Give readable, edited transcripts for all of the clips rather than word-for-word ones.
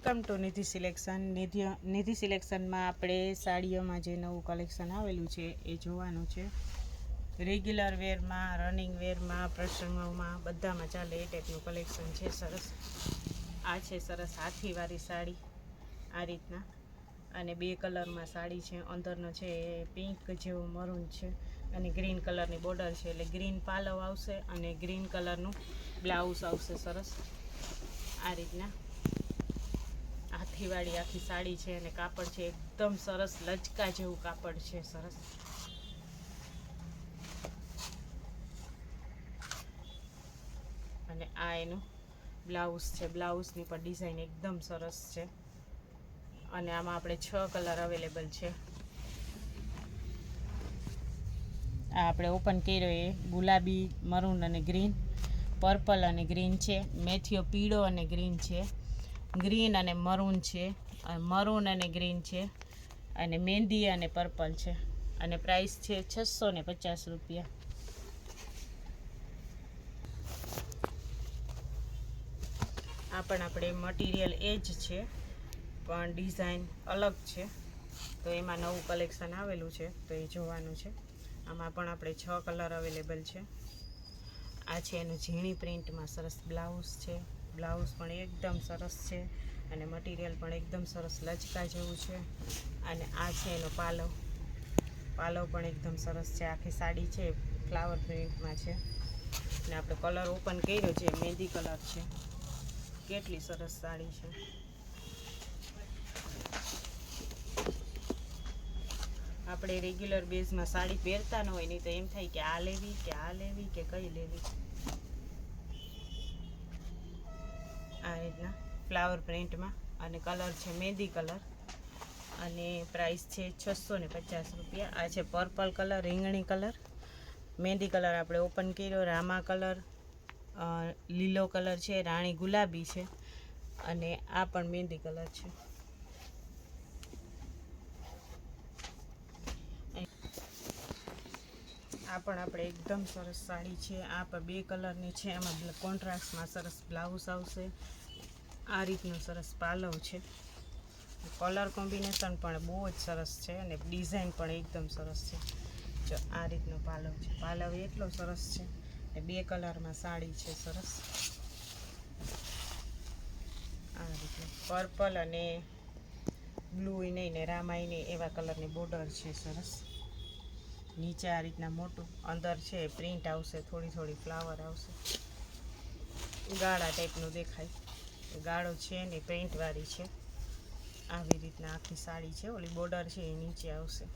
Welcome to Nidhi selection. Nidhi સિલેક્શનમાં આપણે સાડીઓમાં જે નવું કલેક્શન આવેલું છે એ જોવાનું છે. રેગ્યુલર વેરમાં, રનિંગ વેરમાં, પ્રસંગોમાં બધામાં ચાલે એ ટાઈપનું કલેક્શન છે. સરસ આ છે સરસ હાથીવાળી સાડી આ રીતના, અને બે કલરમાં સાડી છે. અંદરનો છે એ પિંક જેવું મરૂન છે અને ગ્રીન કલરની બોર્ડર છે, એટલે ગ્રીન પાલવ આવશે અને ગ્રીન કલરનું બ્લાઉઝ આવશે. સરસ આ રીતના હાથીવાળી આખી સાડી છે અને કાપડ છે એકદમ સરસ લચકા જેવું કાપડ છે. સરસ અને આ એનું બ્લાઉઝ છે. બ્લાઉઝની પણ ડિઝાઇન એકદમ સરસ છે અને આમાં આપણે 6 કલર અવેલેબલ છે. આ આપણે ઓપન કર્યો એ ગુલાબી, મરૂન અને ગ્રીન, પર્પલ અને ગ્રીન છે, મેથીઓ પીળો અને ગ્રીન છે, ગ્રીન અને મરૂન છે, મરૂન અને ગ્રીન છે, અને મહેંદી અને પર્પલ છે, અને પ્રાઇસ છે 650 રૂપિયા. આ પણ આપણે મટીરિયલ એ જ છે પણ ડિઝાઇન અલગ છે, તો એમાં નવું કલેક્શન આવેલું છે તો એ જોવાનું છે. આમાં પણ આપણે 6 કલર અવેલેબલ છે. આ છે એનું ઝીણી પ્રિન્ટમાં સરસ બ્લાઉઝ છે. બ્લાઉઝ પણ એકદમ સરસ છે અને મટીરિયલ પણ એકદમ સરસ લચકા જેવું છે. અને આ છે એનો પાલવ. પાલવ પણ એકદમ સરસ છે. આખી સાડી છે ફ્લાવર પ્રિન્ટમાં છે અને આપણે કલર ઓપન કર્યો છે મહેંદી કલર છે. કેટલી સરસ સાડી છે. આપણે રેગ્યુલર બેઝમાં સાડી પહેરતા ન હોય, નહીં તો એમ થાય કે આ લેવી કે આ લેવી કે કઈ લેવી. આ રીતના ફ્લાવર પ્રિન્ટમાં અને કલર છે મહેંદી કલર અને પ્રાઇસ છે 650 રૂપિયા. આ છે પર્પલ કલર, રીંગણી કલર, મહેંદી કલર આપણે ઓપન કર્યો, રામા કલર, લીલો કલર છે, રાણી ગુલાબી છે અને આ પણ મહેંદી કલર છે. આ પણ આપણે એકદમ સરસ સાડી છે. આ પણ બે કલરની છે. આમાં કોન્ટ્રાસ્ટમાં સરસ બ્લાઉઝ આવશે. આ રીતનું સરસ પાલવ છે. કલર કોમ્બિનેશન પણ બહુ જ સરસ છે અને ડિઝાઇન પણ એકદમ સરસ છે. જો આ રીતનો પાલવ છે. પાલવ એટલો સરસ છે અને બે કલરમાં સાડી છે. સરસ આ રીતનું પર્પલ અને બ્લુ નહીં ને રામાઈ નહીં એવા કલરની બોર્ડર છે. સરસ નીચે આ રીતના મોટું, અંદર છે પ્રિન્ટ આવશે, થોડી થોડી ફ્લાવર આવશે, ગાળા ટાઈપનું દેખાય. ગાળો છે ને પ્રિન્ટવાળી છે. આવી રીતના આખી સાડી છે. ઓલી બોર્ડર છે એ નીચે આવશે.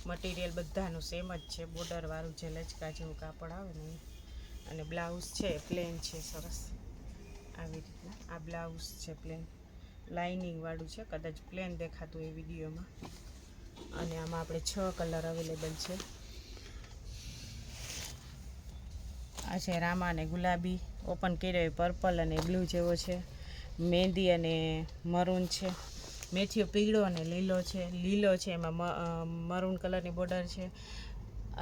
મટીરિયલ બધાનું સેમ જ છે. બોર્ડરવાળું જે લચકા જેવું કાપડ આવે ને, અને બ્લાઉઝ છે પ્લેન છે. સરસ આવી રીતના આ બ્લાઉઝ છે પ્લેન, લાઇનિંગવાળું છે. કદાચ પ્લેન દેખાતું એ વિડીયોમાં. અને આમાં આપણે 6 કલર અવેલેબલ છે. આ છે રામા અને ગુલાબી, ઓપન કર્યો પર્પલ અને બ્લુ જેવો છે, મહેંદી અને મરૂન છે, મેથીઓ પીળો અને લીલો છે. લીલો છે એમાં મરૂન કલરની બોર્ડર છે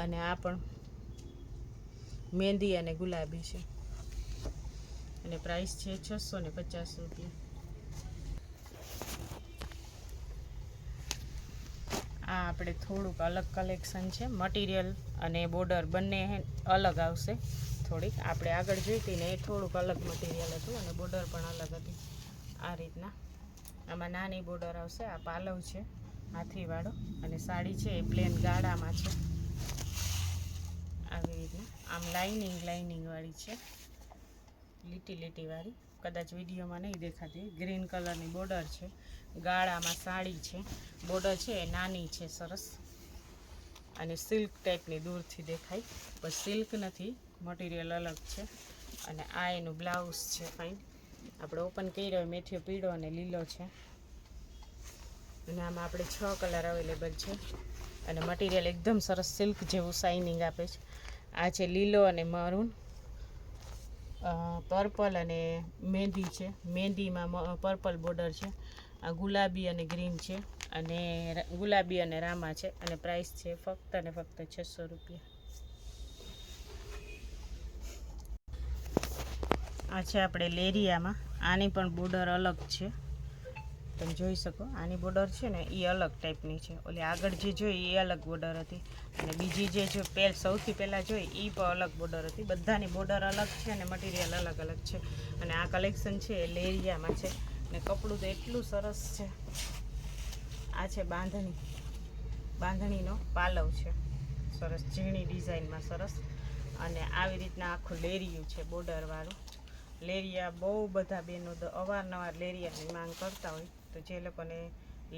અને આ પણ મહેંદી અને ગુલાબી છે અને પ્રાઇસ છે 650 રૂપિયા. આ આપણે થોડુંક અલગ કલેક્શન છે. મટીરિયલ અને બોર્ડર બંને અલગ આવશે. થોડીક આપણે આગળ જોઈતી ને એ થોડુંક અલગ મટીરિયલ હતું અને બોર્ડર પણ અલગ હતી. આ રીતના આમાં નાની બોર્ડર આવશે. આ પાલવ છે હાથીવાળો અને સાડી છે એ પ્લેન ગાળામાં છે. આવી રીતના આમ લાઇનિંગવાળી છે, લીટી લીટીવાળી. કદાચ વિડીયોમાં નહીં દેખાતી. ગ્રીન કલરની બોર્ડર છે, ગાળામાં સાડી છે. બોર્ડર છે એ નાની છે. સરસ અને સિલ્ક ટાઈપની દૂરથી દેખાય, પણ સિલ્ક નથી, મટીરિયલ અલગ છે. અને આ એનું બ્લાઉઝ છે. ફાઇન આપણે ઓપન કર્યો મેથીઓ પીળો અને લીલો છે અને આમાં આપણે 6 કલર અવેલેબલ છે અને મટીરિયલ એકદમ સરસ સિલ્ક જેવું શાઇનિંગ આપે છે. આ છે લીલો અને મરૂન, પર્પલ અને મહેંદી છે. મહેંદીમાં પર્પલ બોર્ડર છે. આ ગુલાબી અને ગ્રીન છે અને ગુલાબી અને રામા છે અને પ્રાઇસ છે ફક્ત અને ફક્ત 600 રૂપિયા. આ છે આપણે લેરિયામાં. આની પણ બોર્ડર અલગ છે, તમે જોઈ શકો. આની બોર્ડર છે ને એ અલગ ટાઈપની છે. ઓલી આગળ જે જોઈ એ અલગ બોર્ડર હતી, અને બીજી જે જો સૌથી પહેલાં જોઈ એ પણ અલગ બોર્ડર હતી. બધાની બોર્ડર અલગ છે અને મટીરિયલ અલગ અલગ છે. અને આ કલેક્શન છે એ લેરિયામાં છે, ને કપડું તો એટલું સરસ છે. આ છે બાંધણીનો પાલવ છે, સરસ ઝીણી ડિઝાઇનમાં સરસ. અને આવી રીતના આખું લેરિયું છે બોર્ડરવાળું. લેરિયા બહુ બધા બહેનો અવારનવાર લેરિયાની માંગ કરતા હોય, તો જે લોકોને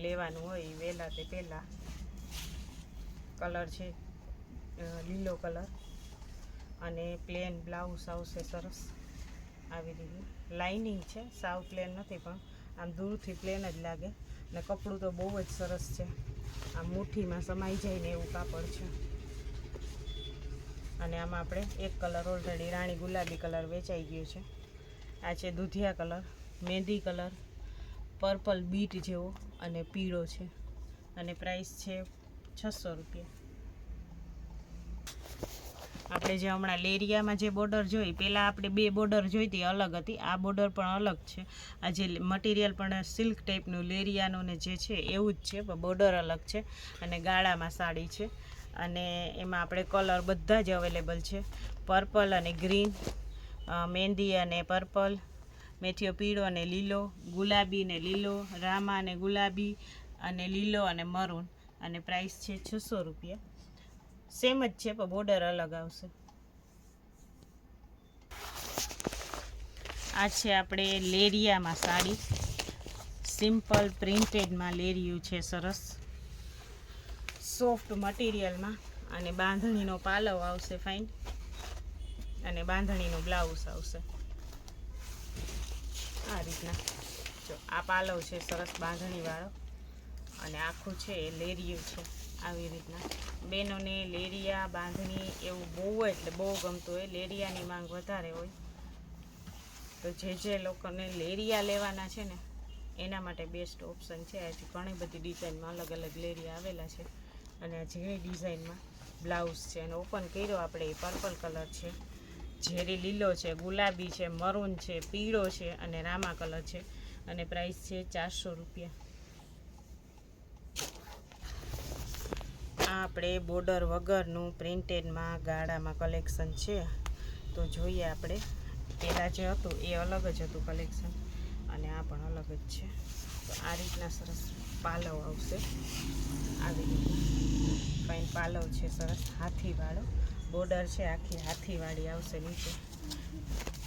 લેવાનું હોય એ વહેલા તે પહેલાં. કલર છે લીલો કલર, અને પ્લેન બ્લાઉઝ આવશે સરસ આવી રીતે. લાઇનિંગ છે, સાવ પ્લેન નથી, પણ આમ દૂરથી પ્લેન જ લાગે. ને કપડું તો બહુ જ સરસ છે, આમ મુઠ્ઠીમાં સમાઈ જાય ને એવું કાપડ છે. અને આમાં આપણે એક કલર ઓલરેડી રાણી ગુલાબી કલર વેચાઈ ગયો છે. આ છે દૂધિયા કલર, મહેંદી કલર, પર્પલ બીટ જેવો અને પીળો છે. અને પ્રાઇસ છે 600 રૂપિયા. આપણે જે હમણાં લેરિયામાં જે બોર્ડર જોઈ, પહેલાં આપણે 2 બોર્ડર જોઈ હતી અલગ હતી. આ બોર્ડર પણ અલગ છે. આ જે મટીરિયલ પણ સિલ્ક ટાઈપનું લેરિયાનું ને જે છે એવું જ છે, પણ બોર્ડર અલગ છે. અને ગાળામાં સાડી છે, અને એમાં આપણે કલર બધા જ અવેલેબલ છે. પર્પલ અને ગ્રીન, મહેંદી અને પર્પલ, મેથીયો પીળો અને લીલો, ગુલાબી ને લીલો, રામા અને ગુલાબી, અને લીલો અને મરૂન. અને પ્રાઇસ છે 600 રૂપિયા. સેમ જ છે, પણ બોર્ડર અલગ આવશે. આ છે આપણે લેરિયામાં સાડી, સિમ્પલ પ્રિન્ટેડમાં લેરિયું છે સરસ, સોફ્ટ મટીરિયલમાં. અને બાંધણીનો પાલવ આવશે ફાઇન, અને બાંધણીનું બ્લાઉઝ આવશે આ રીતના. જો આ પાલવ છે સરસ બાંધણીવાળો, અને આખું છે એ લેરિયું છે આવી રીતના. બહેનોને લેરિયા બાંધણી એવું બહુ એટલે બહુ ગમતું હોય, લેરિયાની માંગ વધારે હોય. તો જે લોકોને લેરિયા લેવાના છે ને એના માટે બેસ્ટ ઓપ્શન છે. આજે ઘણી બધી ડિઝાઇનમાં અલગ અલગ લેરિયા આવેલા છે. અને આ ઝીણી ડિઝાઇનમાં બ્લાઉઝ છે. અને ઓપન કર્યો આપણે એ પર્પલ કલર છે, ઝેરી લીલો છે, ગુલાબી છે, મરૂન છે, પીળો છે, અને રામા કલર છે. અને પ્રાઇસ છે 400 રૂપિયા. આ આપણે બોર્ડર વગરનું પ્રિન્ટેડમાં ગાળામાં કલેક્શન છે. તો જોઈએ આપણે. પહેલાં જે હતું એ અલગ જ હતું કલેક્શન, અને આ પણ અલગ જ છે. તો આ રીતના સરસ પાલવ આવશે આવી રીતના. ફાઇન પાલવ છે સરસ, હાથીવાળો બોર્ડર છે, આખી હાથીવાળી આવશે નીચે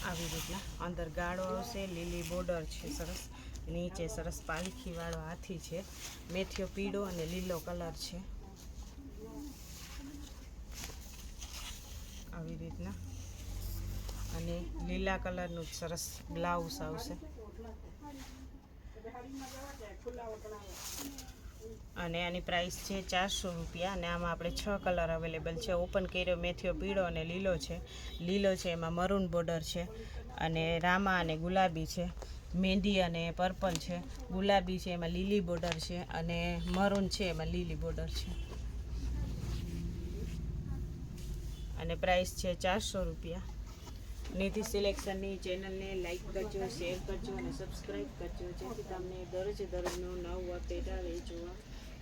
આવી રીતના. અંદર ગાળો આવશે, લીલી બોર્ડર છે સરસ, નીચે સરસ પાલખીવાળો હાથી છે. મેથીયો પીળો અને લીલો કલર છે આવી રીતના. અને લીલા કલરનું સરસ બ્લાઉઝ આવશે. અને આની પ્રાઇસ છે 400 રૂપિયા. અને આમાં આપણે 6 કલર અવેલેબલ છે. ઓપન કર્યો મેથીયો પીળો અને લીલો છે. લીલો છે એમાં મરૂન બોર્ડર છે, અને રામા અને ગુલાબી છે, મહેંદી અને પર્પલ છે, ગુલાબી છે એમાં લીલી બોર્ડર છે, અને મરૂન છે એમાં લીલી બોર્ડર છે. અને પ્રાઇસ છે 400 રૂપિયા. નિધિ સિલેક્શનની ચેનલને લાઇક કરજો, શેર કરજો અને સબસ્ક્રાઈબ કરજો, જેથી તમને દરરોજનું નવું અપડેટ આવે એ જોવા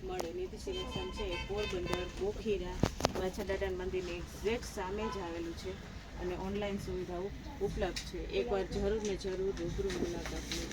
મળે. નિધિ સિલેક્શન છે પોરબંદર ગોખીરા માછા દાદા મંદિરની એક્ઝેક્ટ સામે જ આવેલું છે, અને ઓનલાઈન સુવિધાઓ ઉપલબ્ધ છે. એકવાર જરૂર ને જરૂર રૂબરૂ મુલાકાત લો.